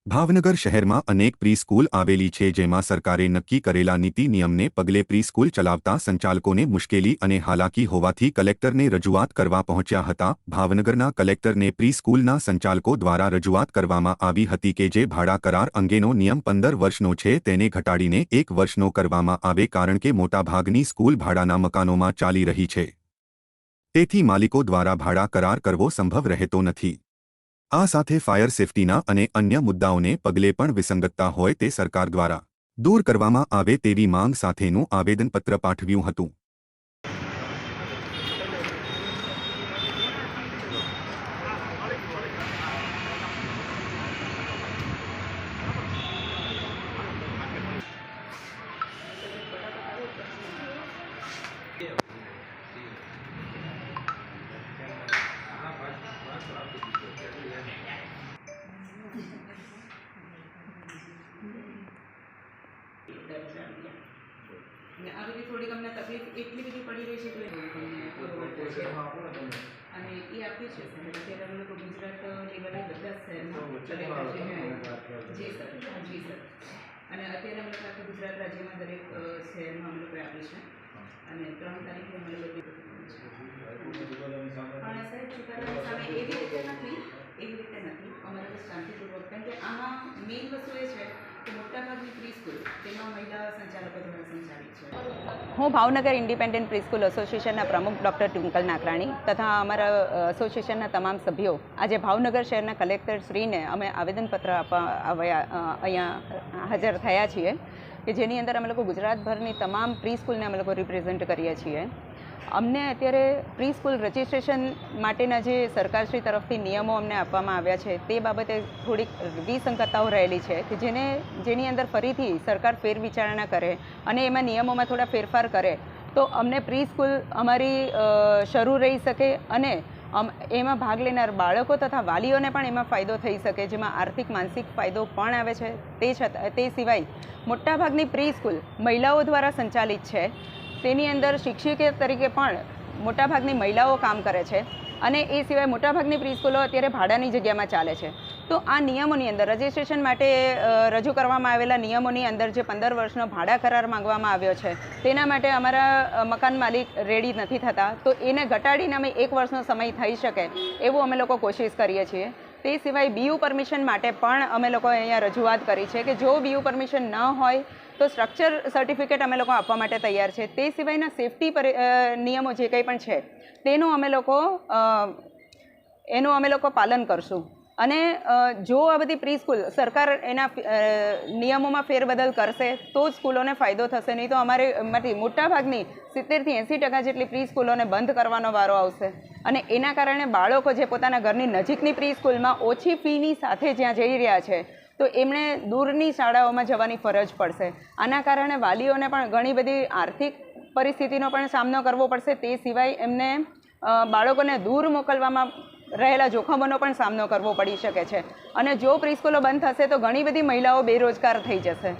ભાવનગર શહેરમાં અનેક પ્રી-સ્કૂલ આવેલી છે, જેમાં સરકારે નક્કી કરેલા નીતિ નિયમને પગલે પ્રી-સ્કૂલ ચલાવતા સંચાલકોને મુશ્કેલી અને હાલાકી હોવાથી કલેક્ટરને રજૂઆત કરવા પહોંચ્યા હતા। ભાવનગરના કલેક્ટરને પ્રી-સ્કૂલના સંચાલકો દ્વારા રજૂઆત કરવામાં આવી હતી કે જે ભાડા કરાર અંગેનો નિયમ 15 વર્ષનો છે તેને ઘટાડીને 1 વર્ષનો કરવામાં આવે, કારણ કે મોટાભાગની સ્કૂલ ભાડાના મકાનોમાં ચાલી રહી છે, તેથી માલિકો દ્વારા ભાડા કરાર કરવો સંભવ રહેતો નથી। આ સાથે ફાયર સેફટીના અને અન્ય મુદ્દાઓને પગલે પણ વિસંગતતા હોય તે સરકાર દ્વારા દૂર કરવામાં આવે તેવી માંગ સાથેનું આવેદનપત્ર પાઠવ્યું હતું। आ बधी थोड़ी अमने तकलीफ એટલી બધી પડી રહી છે કે અને એ આપી છે સર અત્યારે અમે લોકો ગુજરાત લેવલે બધા શહેરમાં જી સર અને અત્યારે અમે લોકો આખા ગુજરાત રાજ્યમાં દરેક શહેરમાં અમે લોકો આપી છે અને 3 તારીખે અમે લોકો પણ સાહેબ ચુકાદાની સામે એવી રીતે નથી અમારે તો શાંતિપૂર્વક, કારણ કે આમાં મેઇન વસ્તુ એ છે કે મોટાભાગની પ્રી સ્કૂલ તેમાં મહિલા સંચાલકો દ્વારા સંચાલિત છે। હું ભાવનગર ઇન્ડિપેન્ડન્ટ પ્રી-સ્કૂલ એસોસિએશનના પ્રમુખ ડૉક્ટર ટ્વિંકલ નાકરાણી તથા અમારા એસોસિએશનના તમામ સભ્યો આજે ભાવનગર શહેરના કલેક્ટર શ્રીને અમે આવેદનપત્ર આપવા અહીંયા હાજર થયા છીએ કે જેની અંદર અમે લોકો ગુજરાતભરની તમામ પ્રી-સ્કૂલને અમે લોકો રિપ્રેઝેન્ટ કરીએ છીએ। અમને અત્યારે પ્રી-સ્કૂલ રજિસ્ટ્રેશન માટેના જે સરકારશ્રી તરફથી નિયમો અમને આપવામાં આવ્યા છે તે બાબતે થોડીક વિસંગતતાઓ રહેલી છે કે જેની અંદર ફરીથી સરકાર ફેરવિચારણા કરે અને એમાં નિયમોમાં થોડા ફેરફાર કરે તો અમને પ્રી-સ્કૂલ અમારી શરૂ રહી શકે અને એમાં ભાગ લેનાર બાળકો તથા વાલીઓને પણ એમાં ફાયદો થઈ શકે, જેમાં આર્થિક માનસિક ફાયદો પણ આવે છે। તે સિવાય મોટાભાગની પ્રી-સ્કૂલ મહિલાઓ દ્વારા સંચાલિત છે, તેની અંદર શિક્ષિકા તરીકે પણ મોટાભાગની મહિલાઓ કામ કરે છે અને એ સિવાય મોટાભાગની પ્રી-સ્કૂલો અત્યારે ભાડાની જગ્યામાં ચાલે છે। તો આ નિયમોની અંદર રજિસ્ટ્રેશન માટે રજૂ કરવામાં આવેલા નિયમોની અંદર જે 15 વર્ષનો ભાડા કરાર માંગવામાં આવ્યો છે તેના માટે અમારા મકાન માલિક રેડી નથી થતા, તો એને ઘટાડીને અમે 1 વર્ષનો સમય થઈ શકે એવું અમે લોકો કોશિશ કરીએ છીએ। તે સિવાય બીયુ પરમિશન માટે પણ અમે લોકો અહીંયા રજૂઆત કરી છે કે જો બીયુ પરમિશન ન હોય તો સ્ટ્રક્ચર સર્ટિફિકેટ અમે લોકો આપવા માટે તૈયાર છે। તે સિવાયના સેફટી નિયમો જે કંઈ પણ છે તેનું અમે લોકો પાલન કરશું અને જો આ બધી પ્રી-સ્કૂલ સરકાર એના નિયમોમાં ફેરબદલ કરશે તો જ સ્કૂલોને ફાયદો થશે, નહીં તો અમારેમાંથી મોટાભાગની 70-80% જેટલી પ્રી-સ્કૂલોને બંધ કરવાનો વારો આવશે અને એના કારણે બાળકો જે પોતાના ઘરની નજીકની પ્રી-સ્કૂલમાં ઓછી ફીની સાથે જ્યાં જઈ રહ્યા છે તો એમણે દૂરની શાળાઓમાં જવાની ફરજ પડશે। આના કારણે વાલીઓને પણ ઘણી બધી આર્થિક પરિસ્થિતિનો પણ સામનો કરવો પડશે, તે સિવાય એમને બાળકોને દૂર મોકલવામાં રહેલા જોખમોનો પણ સામનો કરવો પડી શકે છે અને જો પ્રી-સ્કૂલો બંધ થશે તો ઘણી બધી મહિલાઓ બેરોજગાર થઈ જશે।